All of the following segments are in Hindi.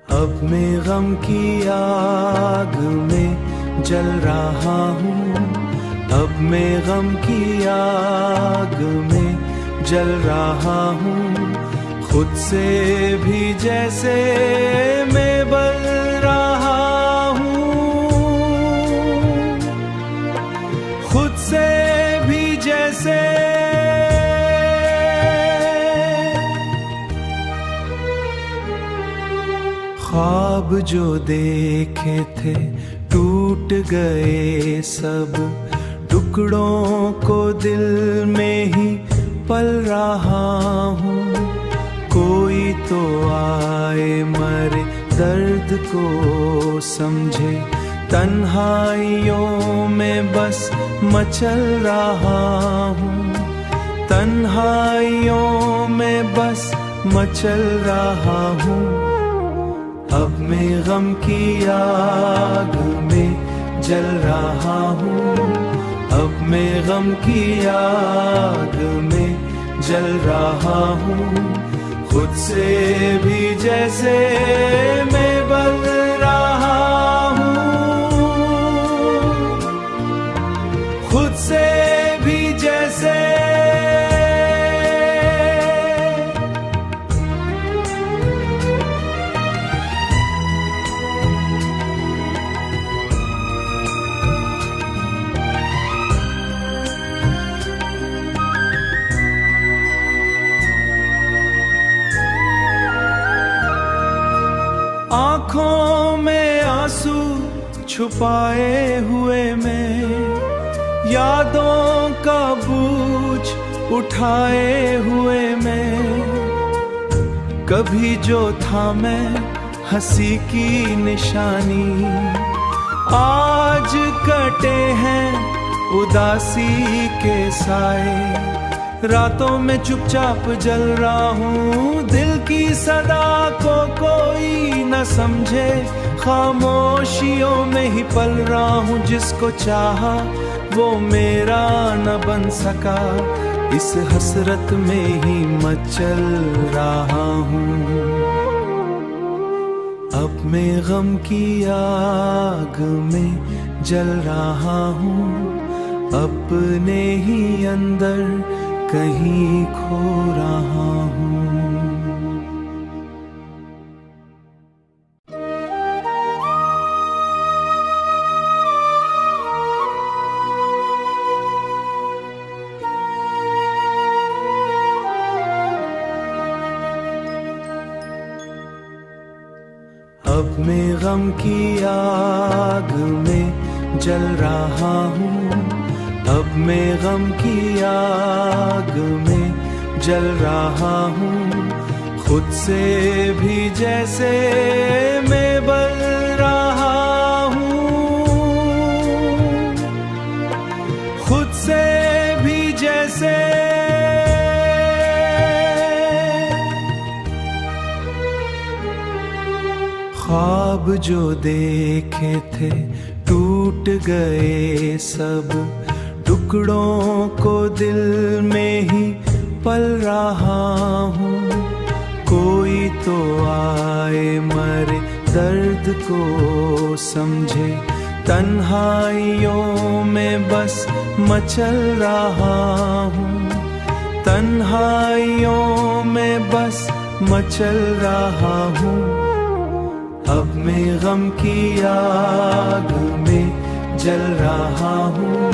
अब मैं गम की आग में जल रहा हूँ, अब मैं गम की आग में जल रहा हूँ। खुद से भी जैसे मैं बल रहा हूँ, खुद से भी जैसे ख्वाब जो देखे थे टूट गए सब, टुकड़ों को दिल में ही पल रहा हूँ। कोई तो आए मरे दर्द को समझे, तन्हाइयों में बस मचल रहा हूँ, तन्हाइयों में बस मचल रहा हूँ। अब मैं गम की आग में जल रहा हूँ, अब मैं गम की आग में जल रहा हूँ। खुद से भी जैसे मैं बल रहा हूँ, खुद से भी जैसे आँखों में आंसू छुपाए हुए मैं, यादों का बोझ उठाए हुए मैं। कभी जो था मैं हंसी की निशानी, आज कटे हैं उदासी के साए। रातों में चुपचाप जल रहा हूँ, दिल की सदा को कोई न समझे। खामोशियों में ही पल रहा हूँ, जिसको चाहा वो मेरा न बन सका। इस हसरत में ही मचल रहा हूँ। अब मैं गम की आग में जल रहा हूँ, अपने ही अंदर कहीं खो रहा हूँ। अब मैं गम की आग में जल रहा हूँ, अब मैं गम की आग में जल रहा हूँ। खुद से भी जैसे मैं बल रहा हूँ, खुद से भी जैसे ख्वाब जो देखे थे टूट गए सब, टुकड़ों को दिल में ही पल रहा हूँ। कोई तो आए मरे दर्द को समझे, तन्हाइयों में बस मचल रहा हूँ, तन्हाइयों में बस मचल रहा हूँ। अब मैं गम की आग में जल रहा हूँ,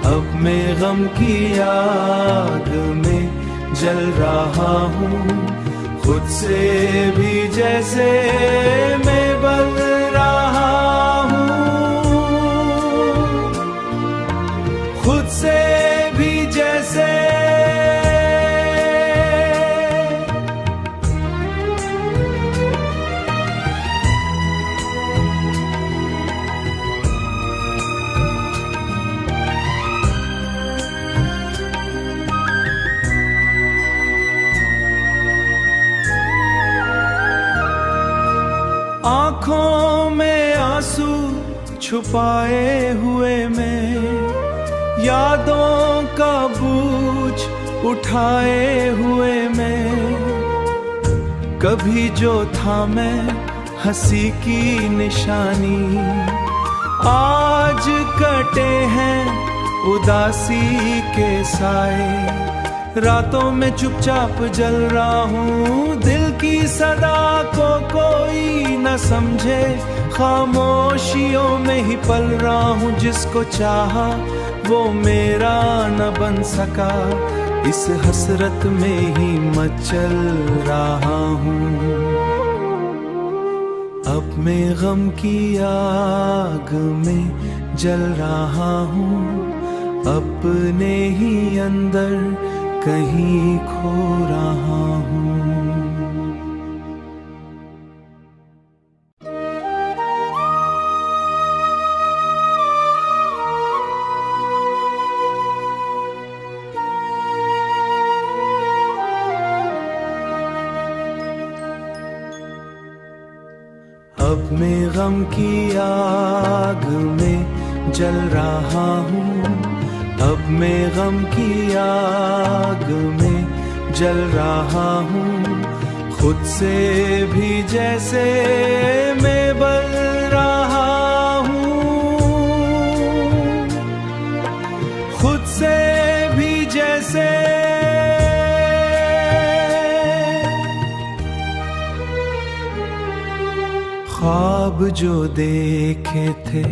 अब मैं गम की आग में जल रहा हूँ। खुद से भी जैसे मैं बल रहा हूँ, खुद से भी जैसे आँखों में आंसू छुपाए हुए मैं, यादों का बोझ उठाए हुए मैं। कभी जो था मैं हंसी की निशानी। आज कटे हैं उदासी के साए, रातों में चुपचाप जल रहा हूँ। दिल की सदा को कोई न समझे, खामोशियों में ही पल रहा हूँ। जिसको चाहा वो मेरा न बन सका, इस हसरत में ही मचल रहा हूँ। अब मैं गम की आग में जल रहा हूँ, अपने ही अंदर कहीं खो रहा हूँ। अब मैं गम की आग में जल रहा हूँ, अब मैं गम की आग में जल रहा हूँ। खुद से भी जैसे मैं बल रहा हूँ, खुद से भी जैसे ख्वाब जो देखे थे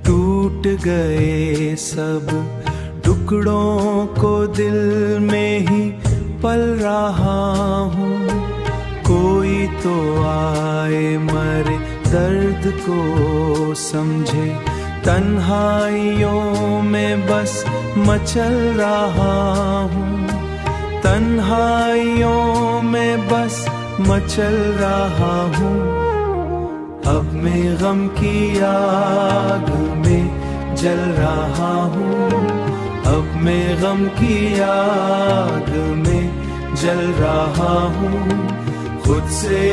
टूट गए सब, टुकड़ों को दिल में ही पल रहा हूँ। कोई तो आए मरे दर्द को समझे, तन्हाइयों में बस मचल रहा हूँ। तन्हाइयों में बस मचल रहा हूँ। अब मैं गम की आग में जल रहा हूँ, अब मैं गम की आग में जल रहा हूँ। खुद से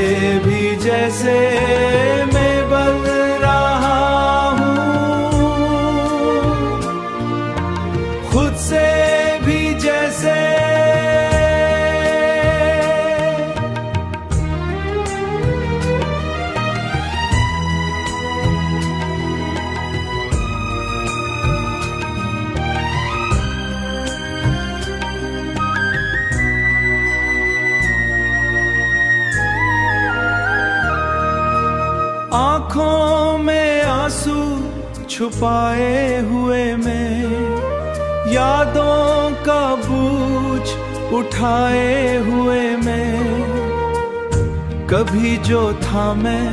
भी जैसे मैं बल रहा हूँ, खुद से भी जैसे आँखों में आंसू छुपाए हुए मैं, यादों का बोझ उठाए हुए मैं। कभी जो था मैं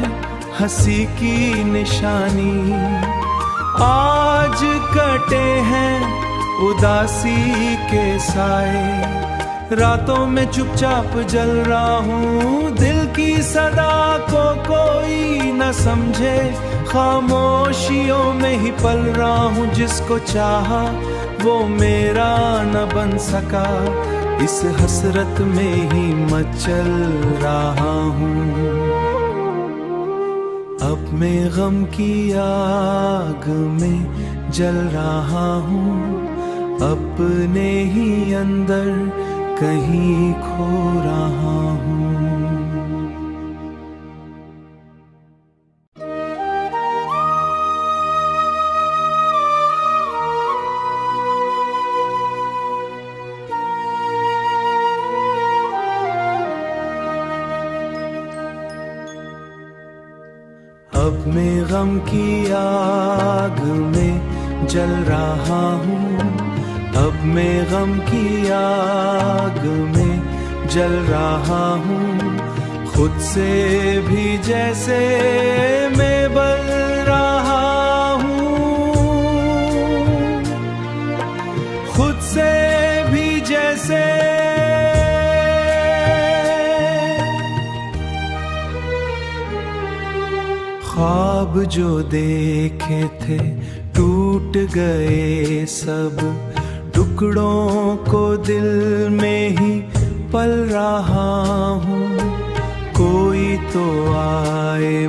हंसी की निशानी, आज कटे हैं उदासी के साए। रातों में चुपचाप जल रहा हूँ, दिल की सदा को कोई न समझे, खामोशियों में ही पल रहा हूँ। जिसको चाहा वो मेरा न बन सका, इस हसरत में ही मचल रहा हूँ। अब मैं गम की आग में जल रहा हूँ, अपने ही अंदर कहीं खो रहा हूँ। अब मैं गम की आग में जल रहा हूँ, अब मैं गम की आग में जल रहा हूँ। खुद से भी जैसे मैं बल रहा हूँ, खुद से भी जैसे ख्वाब जो देखे थे टूट गए सब, टुकड़ों को दिल में ही पल रहा हूँ। कोई तो आए